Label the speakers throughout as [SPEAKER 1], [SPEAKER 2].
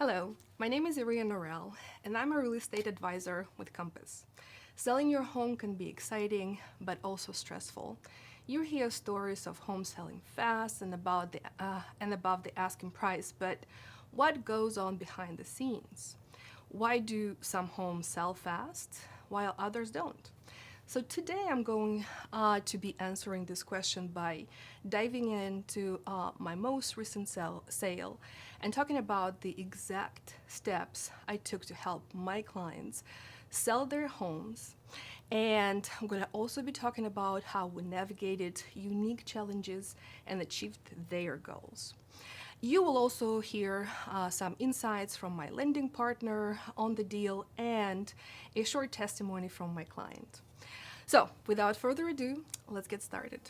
[SPEAKER 1] Hello, my name is Iria Norell, and I'm a real estate advisor with Compass. Selling your home can be exciting, but also stressful. You hear stories of homes selling fast and above the asking price, but what goes on behind the scenes? Why do some homes sell fast while others don't? So today I'm going to be answering this question by diving into my most recent sale and talking about the exact steps I took to help my clients sell their homes. And I'm going to also be talking about how we navigated unique challenges and achieved their goals. You will also hear some insights from my lending partner on the deal and a short testimony from my client. So, without further ado, let's get started.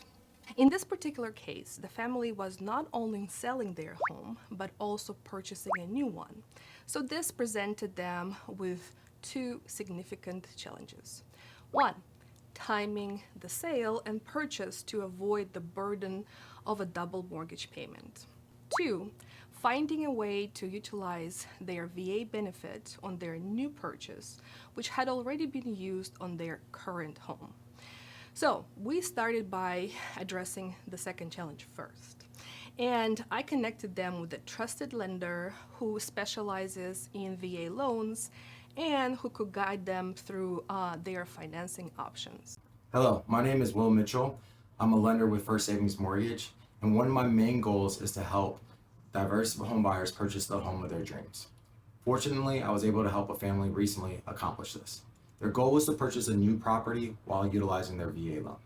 [SPEAKER 1] In this particular case, the family was not only selling their home, but also purchasing a new one. So this presented them with two significant challenges. One, timing the sale and purchase to avoid the burden of a double mortgage payment. Two, finding a way to utilize their VA benefit on their new purchase, which had already been used on their current home. So we started by addressing the second challenge first. And I connected them with a trusted lender who specializes in VA loans and who could guide them through their financing options.
[SPEAKER 2] Hello, my name is Will Mitchell. I'm a lender with First Savings Mortgage, and one of my main goals is to help diverse home buyers purchase the home of their dreams. Fortunately, I was able to help a family recently accomplish this. Their goal was to purchase a new property while utilizing their VA loan.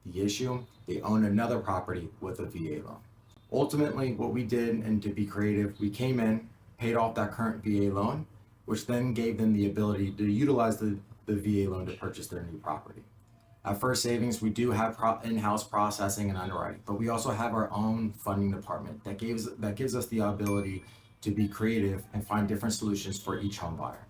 [SPEAKER 2] The issue, they own another property with a VA loan. Ultimately, what we did, and to be creative, we came in, paid off that current VA loan, which then gave them the ability to utilize the VA loan to purchase their new property. At First Savings, we do have in-house processing and underwriting, but we also have our own funding department that gives us the ability to be creative and find different solutions for each home buyer.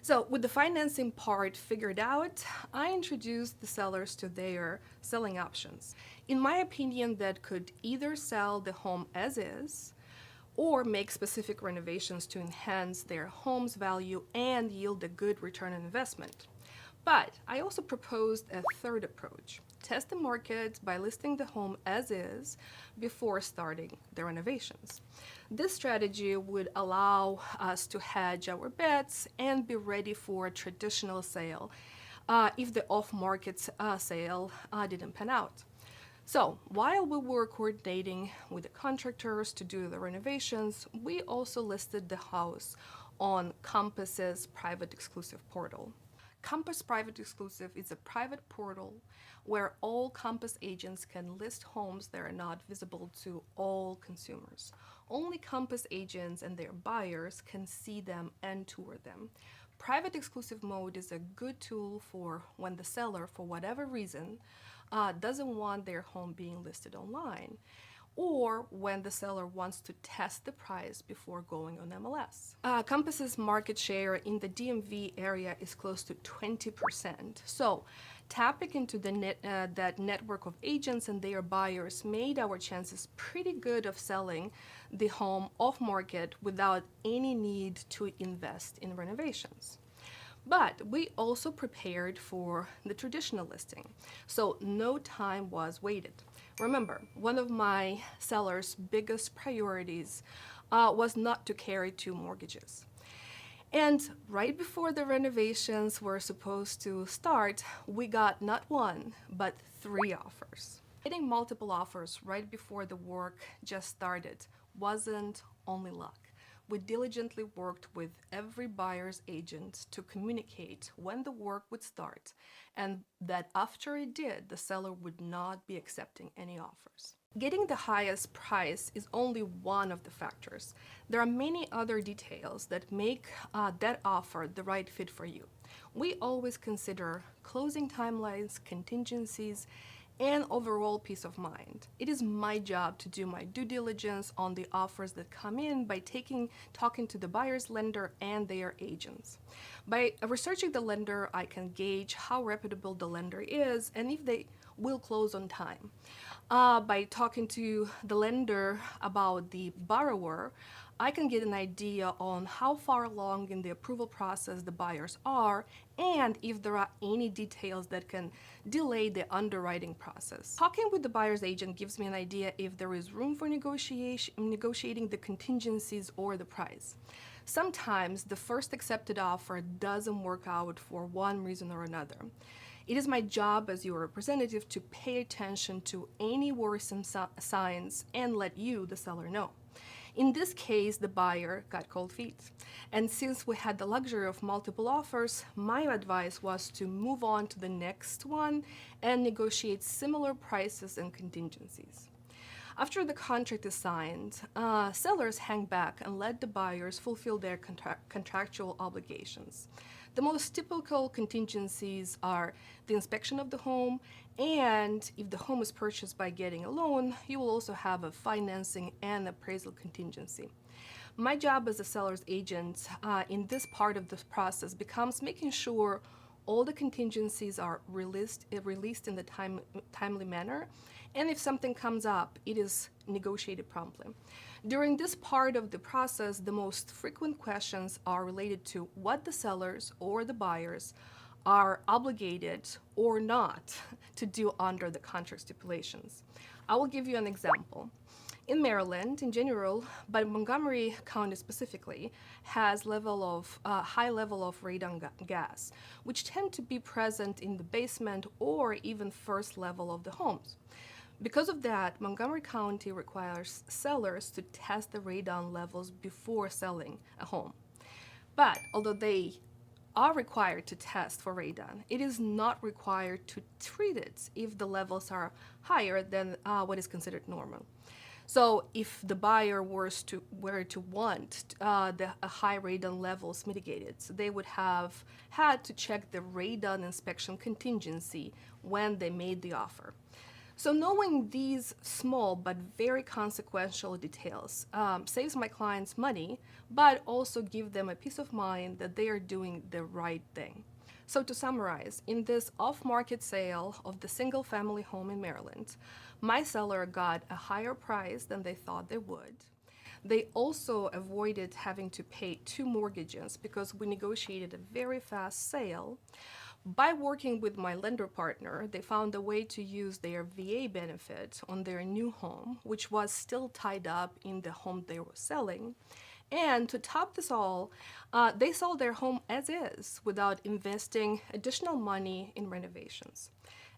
[SPEAKER 1] So, with the financing part figured out, I introduced the sellers to their selling options. In my opinion, that could either sell the home as is or make specific renovations to enhance their home's value and yield a good return on investment. But I also proposed a third approach. Test the market by listing the home as is before starting the renovations. This strategy would allow us to hedge our bets and be ready for a traditional sale if the off-market sale didn't pan out. So while we were coordinating with the contractors to do the renovations, we also listed the house on Compass's private exclusive portal. Compass Private Exclusive is a private portal where all Compass agents can list homes that are not visible to all consumers. Only Compass agents and their buyers can see them and tour them. Private exclusive mode is a good tool for when the seller, for whatever reason, doesn't want their home being listed online, or when the seller wants to test the price before going on MLS. Compass's market share in the DMV area is close to 20%. So tapping into that network of agents and their buyers made our chances pretty good of selling the home off market without any need to invest in renovations. But we also prepared for the traditional listing, so no time was waited. Remember, one of my seller's biggest priorities was not to carry two mortgages. And right before the renovations were supposed to start, we got not one, but three offers. Getting multiple offers right before the work just started wasn't only luck. We diligently worked with every buyer's agent to communicate when the work would start, and that after it did, the seller would not be accepting any offers. Getting the highest price is only one of the factors. There are many other details that make that offer the right fit for you. We always consider closing timelines, contingencies, and overall peace of mind. It is my job to do my due diligence on the offers that come in by talking to the buyer's lender and their agents. By researching the lender, I can gauge how reputable the lender is and if they will close on time. By talking to the lender about the borrower, I can get an idea on how far along in the approval process the buyers are and if there are any details that can delay the underwriting process. Talking with the buyer's agent gives me an idea if there is room for negotiating the contingencies or the price. Sometimes the first accepted offer doesn't work out for one reason or another. It is my job as your representative to pay attention to any worrisome signs and let you, the seller, know. In this case, the buyer got cold feet. And since we had the luxury of multiple offers, my advice was to move on to the next one and negotiate similar prices and contingencies. After the contract is signed, sellers hang back and let the buyers fulfill their contractual obligations. The most typical contingencies are the inspection of the home, and if the home is purchased by getting a loan, you will also have a financing and appraisal contingency. My job as a seller's agent in this part of the process becomes making sure all the contingencies are released in the timely manner, and if something comes up, it is negotiated promptly. During this part of the process, the most frequent questions are related to what the sellers or the buyers are obligated or not to do under the contract stipulations. I will give you an example. In Maryland, in general, but Montgomery County specifically, has high level of radon gas, which tend to be present in the basement or even first level of the homes. Because of that, Montgomery County requires sellers to test the radon levels before selling a home. But although they are required to test for radon, it is not required to treat it if the levels are higher than what is considered normal. So if the buyer were to want the high radon levels mitigated, so they would have had to check the radon inspection contingency when they made the offer. So knowing these small but very consequential details saves my clients money, but also give them a peace of mind that they are doing the right thing. So to summarize, in this off-market sale of the single-family home in Maryland, my seller got a higher price than they thought they would. They also avoided having to pay 2 mortgages because we negotiated a very fast sale. By working with my lender partner, they found a way to use their VA benefit on their new home, which was still tied up in the home they were selling. And to top this all, they sold their home as is without investing additional money in renovations.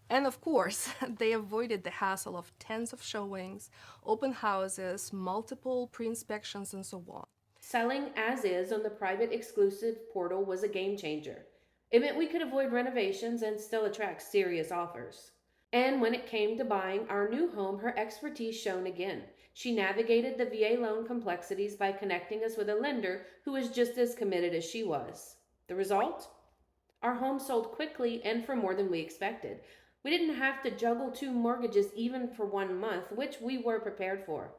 [SPEAKER 1] And of course, they avoided the hassle of tens of showings, open houses, multiple pre-inspections, and so on.
[SPEAKER 3] Selling as is on the private exclusive portal was a game changer. It meant we could avoid renovations and still attract serious offers. And when it came to buying our new home, her expertise shone again. She navigated the VA loan complexities by connecting us with a lender who was just as committed as she was. The result? Our home sold quickly and for more than we expected. We didn't have to juggle 2 mortgages even for 1 month, which we were prepared for.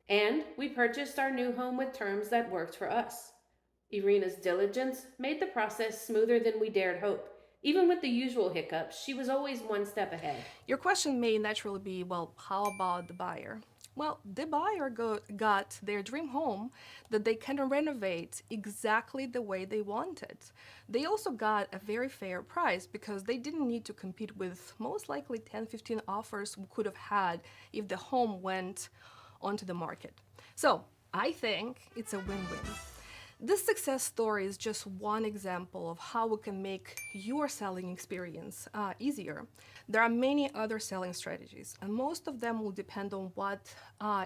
[SPEAKER 3] And we purchased our new home with terms that worked for us. Irina's diligence made the process smoother than we dared hope. Even with the usual hiccups, she was always one step ahead.
[SPEAKER 1] Your question may naturally be, well, how about the buyer? Well, the buyer got their dream home that they can renovate exactly the way they wanted. They also got a very fair price because they didn't need to compete with most likely 10-15 offers we could have had if the home went onto the market. So I think it's a win-win. This success story is just one example of how we can make your selling experience easier. There are many other selling strategies, and most of them will depend on what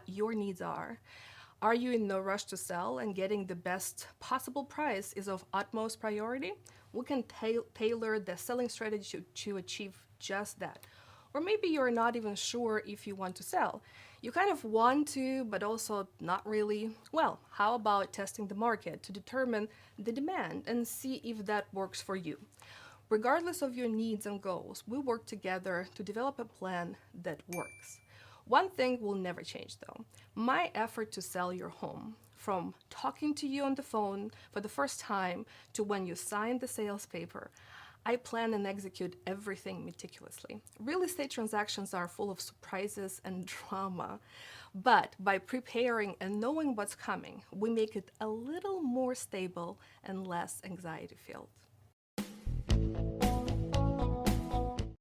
[SPEAKER 1] your needs are. Are you in no rush to sell and getting the best possible price is of utmost priority? We can tailor the selling strategy to achieve just that. Or maybe you're not even sure if you want to sell. You kind of want to, but also not really. Well, how about testing the market to determine the demand and see if that works for you? Regardless of your needs and goals, we work together to develop a plan that works. One thing will never change though, my effort to sell your home. From talking to you on the phone for the first time to when you sign the sales paper, I plan and execute everything meticulously. Real estate transactions are full of surprises and drama. But by preparing and knowing what's coming, we make it a little more stable and less anxiety filled.